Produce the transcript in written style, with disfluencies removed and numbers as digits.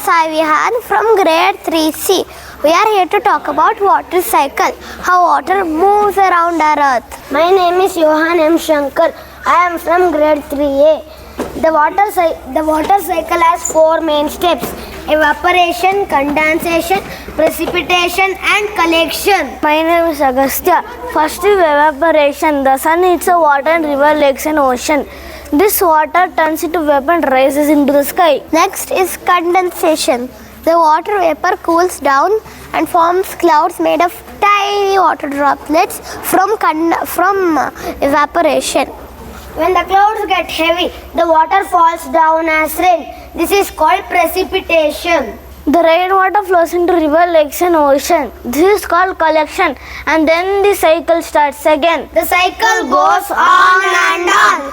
Sai Vihan from grade 3C. We are here to talk about water cycle, how water moves around our earth. My name is Johan M. Shankar. I am from grade 3A. The water cycle has four main steps: evaporation, condensation, precipitation and collection. My name is Agastya. First is evaporation. The sun hits a water in river, lakes and ocean. This water turns into vapor and rises into the sky. Next is condensation. The water vapor cools down and forms clouds made of tiny water droplets from evaporation. When the clouds get heavy, the water falls down as rain. This is called precipitation. The rainwater flows into river, lakes and ocean. This is called collection, and then the cycle starts again. The cycle goes on and on.